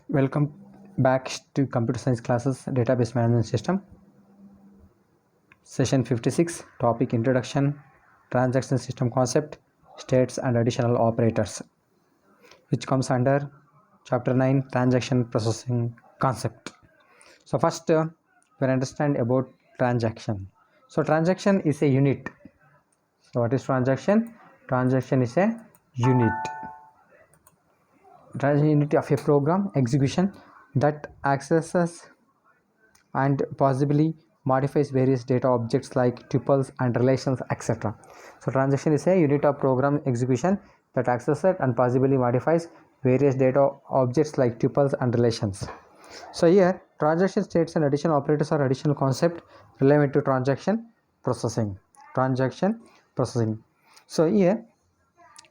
Welcome back to Computer Science classes, Database Management System. Session 56, topic Introduction, Transaction System Concept, States and Additional Operators, which comes under Chapter 9, Transaction Processing Concept. So first, we understand about transaction. So transaction is a unit. So what is transaction? Transaction is a unit. Unit of a program execution that accesses and possibly modifies various data objects like tuples and relations, etc. So transaction is a unit of program execution that accesses and possibly modifies various data objects like tuples and relations. So here transaction states and additional operators are additional concept relevant to transaction processing. So here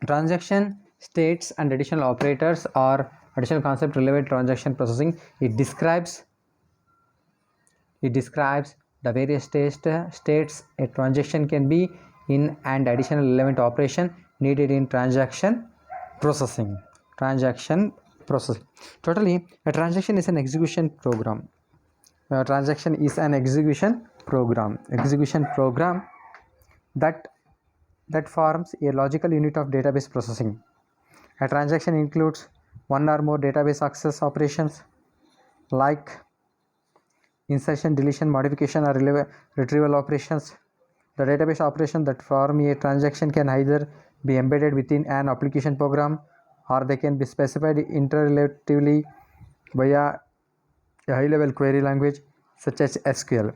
transaction states and additional operators are additional concept relevant to transaction processing. It describes the various states a transaction can be in and additional relevant operation needed in transaction processing. Totally, a transaction is an execution program. Transaction is an execution program that forms a logical unit of database processing. A transaction includes one or more database access operations like insertion, deletion, modification, or retrieval operations. The database operation that form a transaction can either be embedded within an application program or they can be specified interrelatively via a high-level query language such as SQL.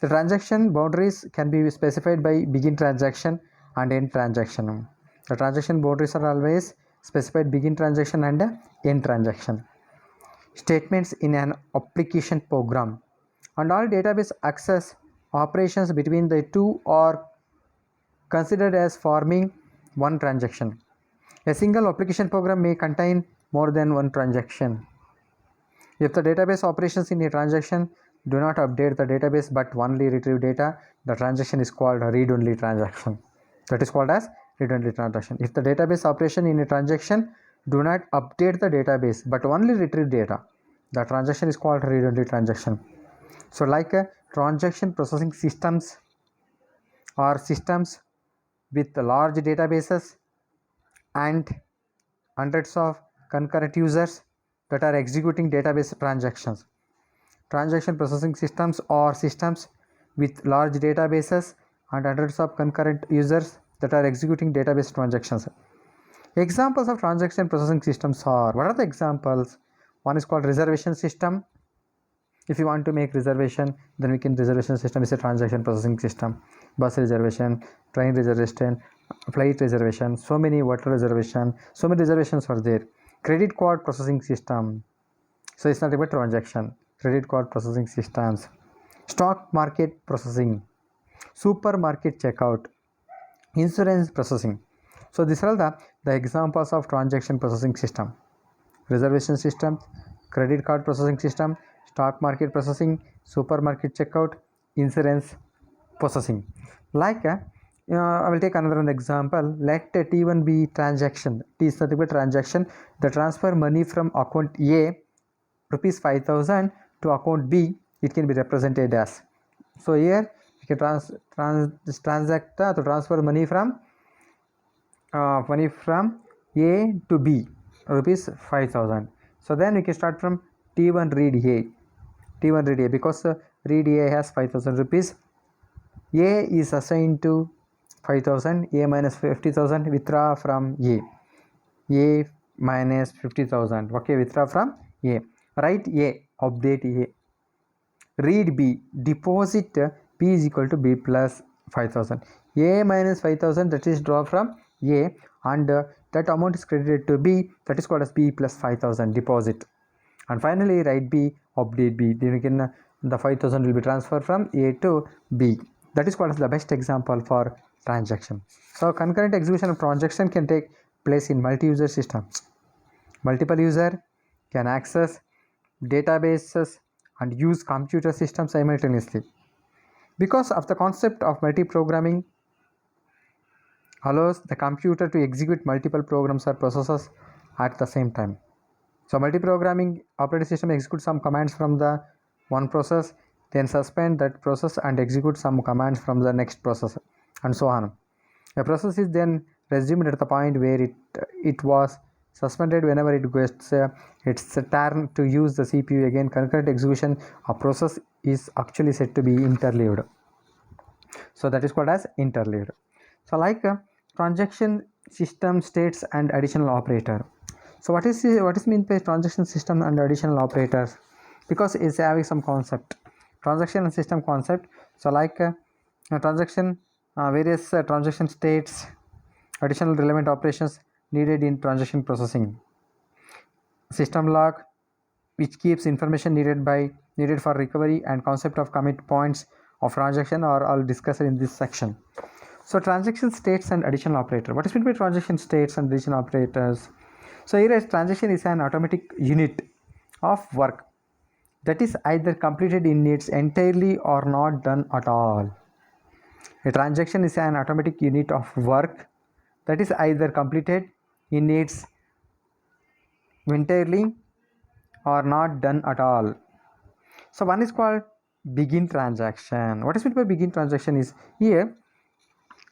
The transaction boundaries can be specified by begin transaction and end transaction. The transaction boundaries are always specified begin transaction and end transaction. Statements in an application program and all database access operations between the two are considered as forming one transaction. A single application program may contain more than one transaction. If the database operations in a transaction do not update the database but only retrieve data, the transaction is called a read-only transaction. That is called as read-only transaction. If the database operation in a transaction do not update the database but only retrieve data, the transaction is called read-only transaction. So like transaction processing systems are systems with large databases and hundreds of concurrent users that are executing database transactions. Transaction processing systems are systems with large databases and hundreds of concurrent users that are executing database transactions. Examples of transaction processing systems are, what are the examples? One is called reservation system. If you want to make reservation, then we can reservation system is a transaction processing system. Bus reservation, train reservation, flight reservation, so many water reservation, so many reservations are there. Credit card processing system. So it's not about transaction. Credit card processing systems. Stock market processing. Supermarket checkout. Insurance processing. So these are all the examples of transaction processing system. Reservation system, credit card processing system, stock market processing, supermarket checkout, insurance processing. Like I will take another example. Let T1 be transaction. T is nothing but transaction. The transfer money from account A, rupees 5,000 to account B. It can be represented as. So here you can transact to transfer money from A to B, rupees 5,000. So then we can start from T1 read A because read A has 5,000 rupees. A is assigned to 5,000. A minus 50,000. Withdraw from A. A minus 50,000. Okay, withdraw from A. Write A. Update A. Read B. Deposit B is equal to B plus 5,000. A minus 5,000, that is draw from A, and that amount is credited to B, that is called as B plus 5,000 deposit. And finally write B, update B. Then again the 5,000 will be transferred from A to B. That is called as the best example for transaction. So concurrent execution of transaction can take place in multi-user systems. Multiple user can access databases and use computer systems simultaneously. Because of the concept of multi-programming allows the computer to execute multiple programs or processes at the same time. So multi-programming operating system executes some commands from the one process, then suspend that process and execute some commands from the next process, and so on. A process is then resumed at the point where it was suspended. Whenever it gets its turn to use the CPU again, concurrent execution of process is actually said to be interleaved. So that is called as interleaved. So like transaction system states and additional operator. So what is meant by transaction system and additional operators? Because it's having some concept, transaction and system concept. So like transaction, various transaction states, additional relevant operations needed in transaction processing. System log, which keeps information needed for recovery, and concept of commit points of transaction are all discussed in this section. So transaction states and additional operator. What is meant by transaction states and additional operators? So here, a transaction is an automatic unit of work that is either completed in its entirely or not done at all. A transaction is an automatic unit of work that is either completed in its entirely or not done at all. So one is called begin transaction. What is meant by begin transaction is here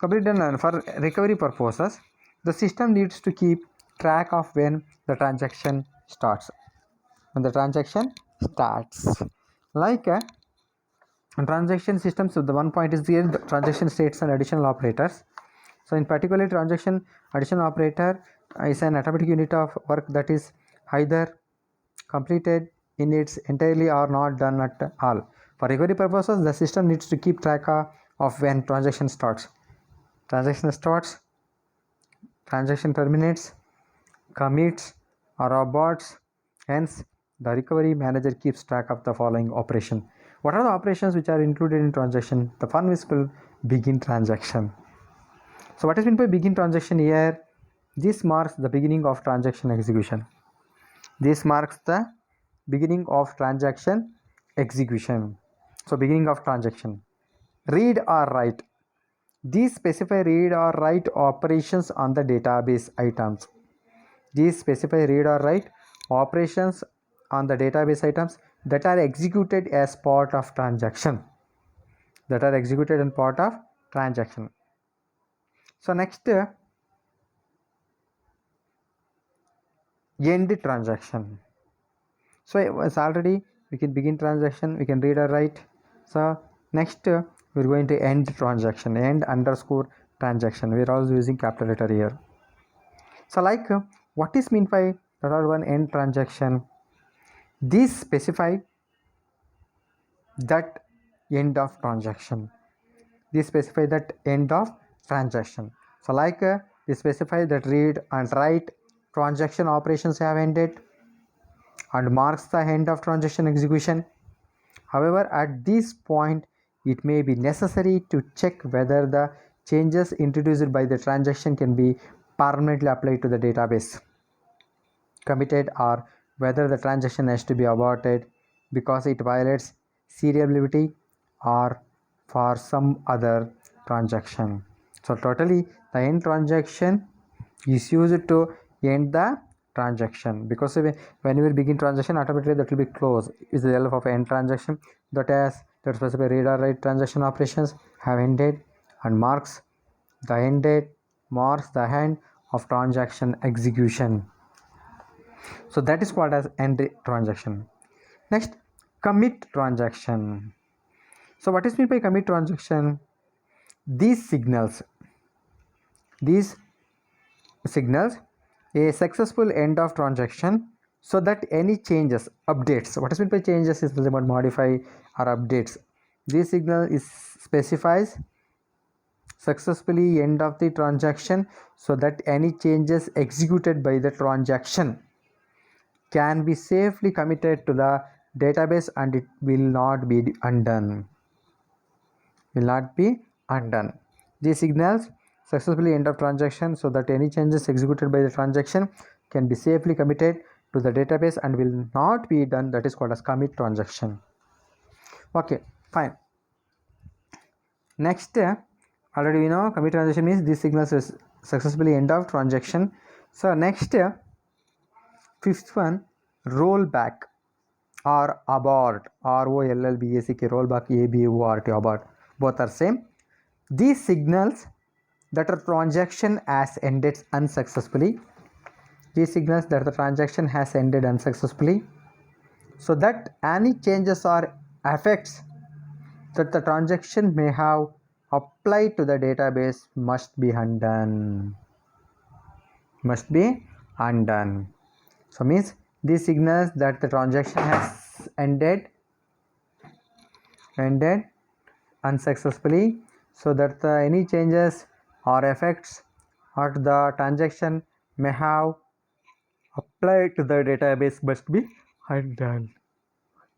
complete done for recovery purposes. The system needs to keep track of when the transaction starts. When the transaction starts, like transaction systems. So the one point is here the transaction states and additional operators. So in particular, transaction additional operator is an automatic unit of work that is either completed in its entirely or not done at all. For recovery purposes, the system needs to keep track of when transaction starts. Transaction starts, transaction terminates, commits, or aborts. Hence, the recovery manager keeps track of the following operation. What are the operations which are included in transaction? The one is called begin transaction. So what is meant by begin transaction here? This marks the beginning of transaction execution. This marks the beginning of transaction execution. So beginning of transaction. Read or write. These specify read or write operations on the database items. These specify read or write operations on the database items that are executed as part of transaction. That are executed in part of transaction. So next, end transaction. So it's already we can begin transaction, we can read or write. So next we're going to end transaction, end underscore transaction. We're also using capital letter here. So like what is meant by the third one, end transaction? These specify that end of transaction. These specify that end of transaction. So like they specify that read and write transaction operations have ended and marks the end of transaction execution. However, at this point, it may be necessary to check whether the changes introduced by the transaction can be permanently applied to the database committed, or whether the transaction has to be aborted because it violates seriality or for some other transaction. So totally the end transaction is used to end the transaction, because when you will begin transaction, automatically that will be closed is the help of end transaction. That specific read or write transaction operations have ended and marks the end date, marks the end of transaction execution. So that is called as end transaction. Next, commit transaction. So what is meant by commit transaction? These signals a successful end of transaction, so that any changes, updates. What is meant by changes is about modify or updates. This signal specifies successfully end of the transaction, so that any changes executed by the transaction can be safely committed to the database and it will not be undone. These signals successfully end of transaction, so that any changes executed by the transaction can be safely committed to the database and will not be done. That is called as commit transaction. Okay, fine. Next, already we know commit transaction means these signals is successfully end of transaction. So next, fifth one, rollback or abort, ROLLBACK, rollback, ABORT, abort, both are same. These signals that a transaction has ended unsuccessfully, these signals that the transaction has ended unsuccessfully, so that any changes or effects that the transaction may have applied to the database must be undone. So means these signals that the transaction has ended unsuccessfully, so that any changes or effects or the transaction may have applied to the database must be undone.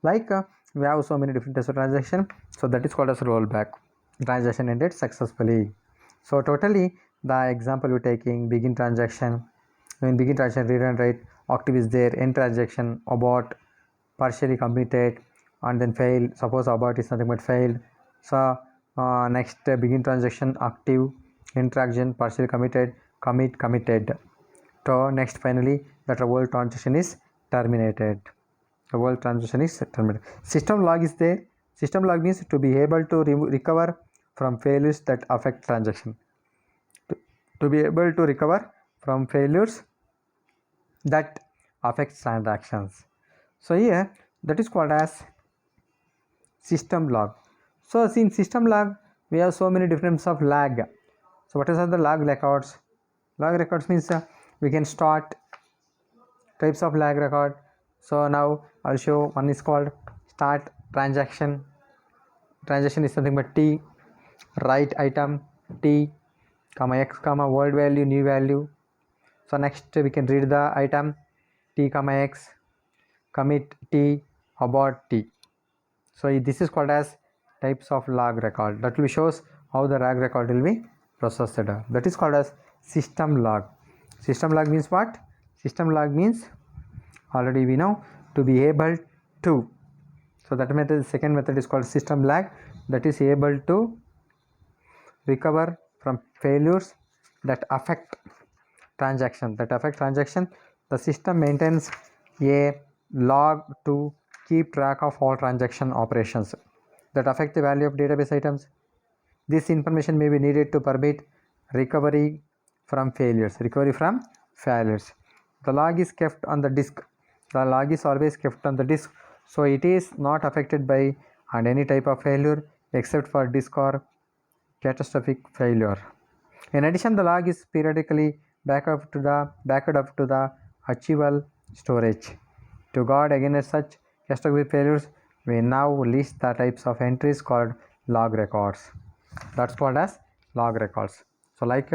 Like we have so many different types of transaction, so that is called as rollback. Transaction ended successfully. So totally the example we're taking, begin transaction. In begin transaction, read and write, octave is there, end transaction, abort, partially completed, and then fail. Suppose abort is nothing but failed. So next begin transaction, active, end transaction, partially committed, commit, committed. So next finally that the whole transaction is terminated. The whole transaction is terminated. System log is there. System log means to be able to recover from failures that affect transaction. To be able to recover from failures that affects transactions. So here that is called as system log. So in system log we have so many different types of log. So what are the log records? Log records means we can start types of log record. So now I'll show one is called start transaction. Transaction is something but T, write item T, comma X, comma word value, new value. So next we can read the item T, comma X, commit T, abort T. So this is called as types of log record. That will shows how the log record will be processed. That is called as system log. System log means what? System log means already we know to be able to. So that method, second method is called system log, that is able to recover from failures that affect transaction. The system maintains a log to keep track of all transaction operations that affect the value of database items. This information may be needed to permit recovery from failures. The log is kept on the disk. The log is always kept on the disk, so it is not affected by and any type of failure except for disk or catastrophic failure. In addition, the log is periodically backed up to the archival storage. To guard against such catastrophic failures, we now list the types of entries called log records. That's called as log records. So like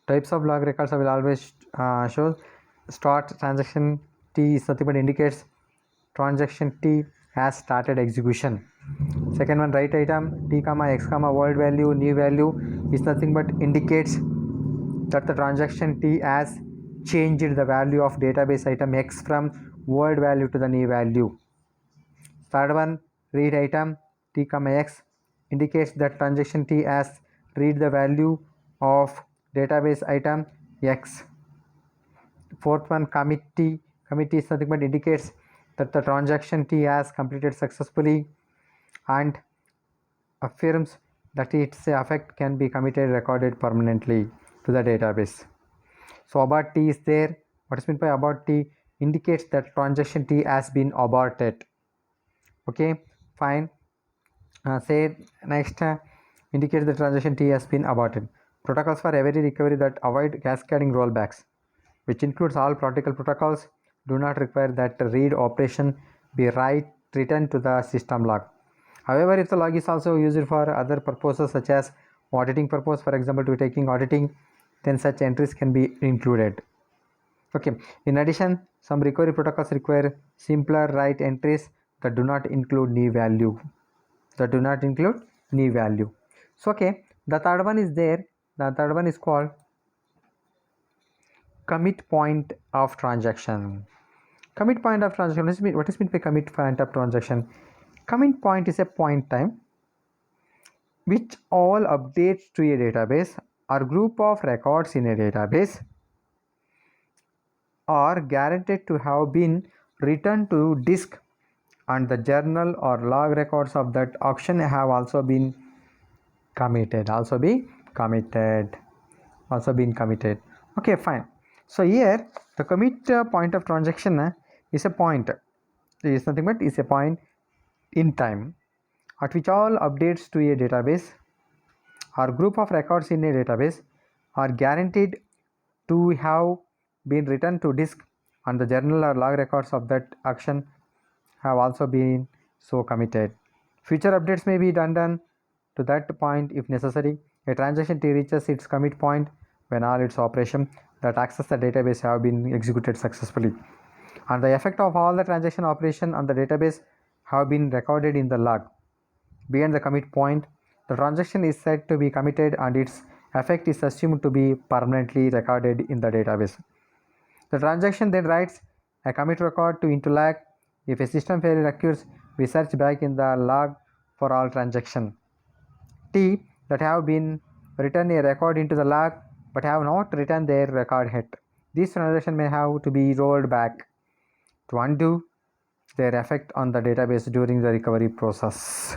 types of log records I will always show. Start transaction T is nothing but indicates transaction T has started execution. Second one, write item T, X, word value, new value is nothing but indicates that the transaction T has changed the value of database item X from word value to the new value. Third one, read item T, X indicates that transaction T has read the value of database item X. Fourth one, commit T. Commit T is nothing but indicates that the transaction T has completed successfully and affirms that its effect can be committed recorded permanently to the database. So abort T is there. What is meant by abort T? Indicates that transaction T has been aborted. Okay, fine. Say next, indicates the transaction T has been aborted. Protocols for every recovery that avoid cascading rollbacks, which includes all protocol protocols, do not require that the read operation be written to the system log. However, if the log is also used for other purposes such as auditing purpose, for example, to taking auditing, then such entries can be included. Okay. In addition, some recovery protocols require simpler write entries that do not include new value. So okay, the third one is there. The third one is called commit point of transaction. Commit point of transaction. What is meant by commit point of transaction? Commit point is a point time which all updates to a database or group of records in a database are guaranteed to have been return to disk, and the journal or log records of that auction have also been committed. Okay, fine. So here the commit point of transaction is a point. It is nothing but is a point in time at which all updates to a database or group of records in a database are guaranteed to have been written to disk, and the journal or log records of that action have also been so committed. Future updates may be done to that point if necessary. A transaction T reaches its commit point when all its operations that access the database have been executed successfully, and the effect of all the transaction operation on the database have been recorded in the log. Beyond the commit point, the transaction is said to be committed and its effect is assumed to be permanently recorded in the database. The transaction then writes a commit record to into log. If a system failure occurs, we search back in the log for all transactions T that have been written a record into the log but have not written their record yet. These transactions may have to be rolled back to undo their effect on the database during the recovery process.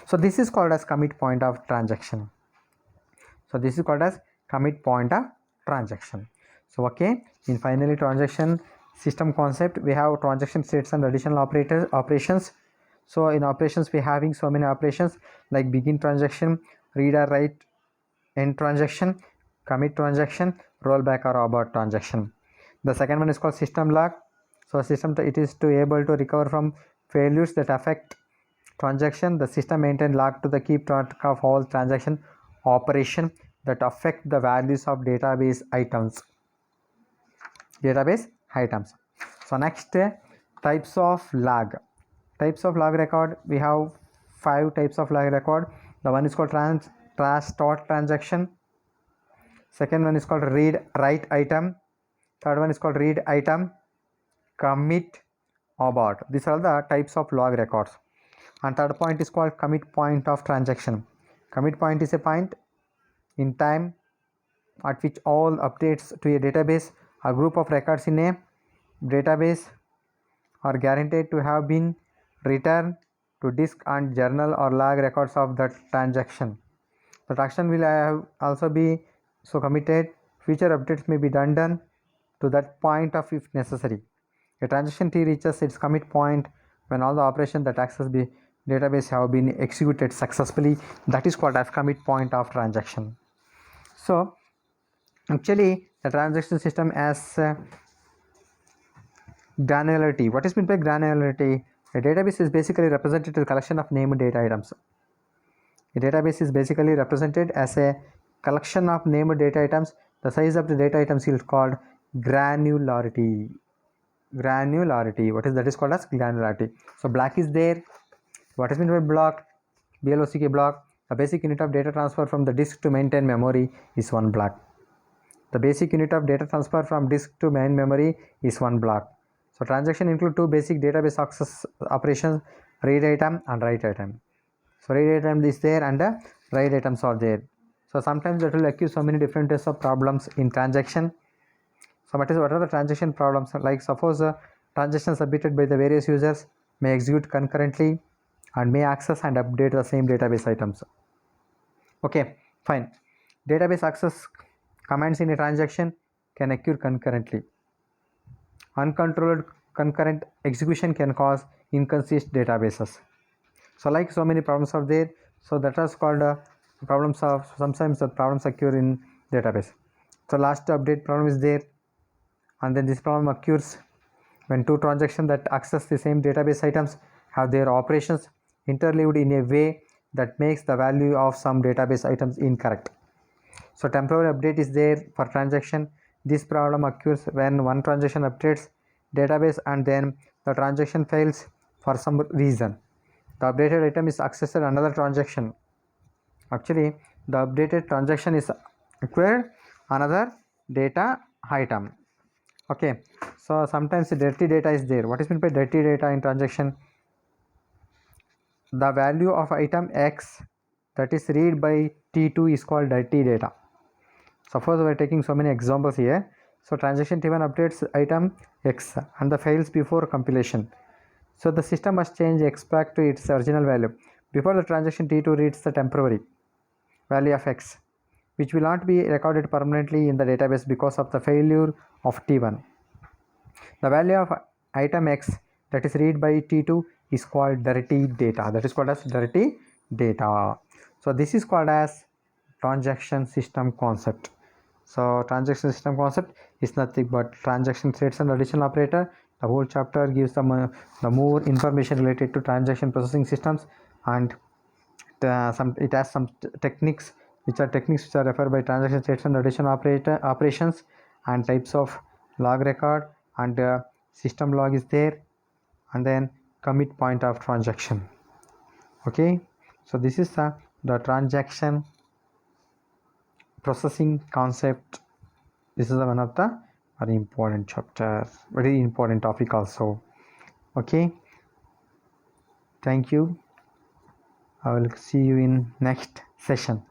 So this is called as commit point of transaction. So okay, in finally transaction system concept, we have transaction states and additional operations. So in operations we having so many operations like begin transaction, read or write, end transaction, commit transaction, rollback or abort transaction. The second one is called system log. So system it is to able to recover from failures that affect transaction. The system maintain log to the keep track of all transaction operation that affect the values of database items. So next, types of log record. We have 5 types of log record. The one is called start transaction. Second one is called read write item. Third one is called read item, commit, abort. These are the types of log records. And third point is called commit point of transaction. Commit point is a point in time at which all updates to a database or group of records in a database are guaranteed to have been returned to disk and journal or log records of that transaction. The transaction will also be so committed. Future updates may be done to that point of if necessary. A transaction T reaches its commit point when all the operations that access the database have been executed successfully. That is called as commit point of transaction. So actually the transaction system has granularity. What is meant by granularity? A database is basically represented as a collection of named data items. A database is basically represented as a collection of named data items. The size of the data items is called granularity. What is that is called as granularity. So block is there. What is meant by block? BLOCK block. The basic unit of data transfer from the disk to maintain memory is one block. The basic unit of data transfer from disk to main memory is one block. So transaction include 2 basic database access operations, read item and write item. So read item is there and write items are there. So sometimes that will occur so many different types of problems in transaction. So what are the transaction problems? Like suppose transaction submitted by the various users may execute concurrently and may access and update the same database items. Okay, fine. Database access commands in a transaction can occur concurrently. Uncontrolled concurrent execution can cause inconsistent databases. So like so many problems are there. So that is called problems of sometimes the problems occur in database. So last update problem is there, and then this problem occurs when 2 transactions that access the same database items have their operations interleaved in a way that makes the value of some database items incorrect. So temporary update is there for transaction. This problem occurs when one transaction updates database and then the transaction fails for some reason. The updated item is accessed another transaction. Actually, the updated transaction is acquired another data item. Okay, so sometimes the dirty data is there. What is meant by dirty data in transaction? The value of item X that is read by T2 is called dirty data. Suppose we are taking so many examples here. So transaction T1 updates item X and the fails before compilation. So the system must change X back to its original value before the transaction T2 reads the temporary value of X, which will not be recorded permanently in the database because of the failure of T1. The value of item X that is read by T2 is called dirty data. That is called as dirty data. So this is called as transaction system concept. So transaction system concept is nothing but transaction threads and additional operator. The whole chapter gives the more information related to transaction processing systems, and it has some techniques which are referred by transaction threads and additional operations, and types of log record, and system log is there, and then commit point of transaction. Okay, so this is the transaction processing concept. This is one of the very important chapter, very important topic also. Okay, thank you. I will see you in next session.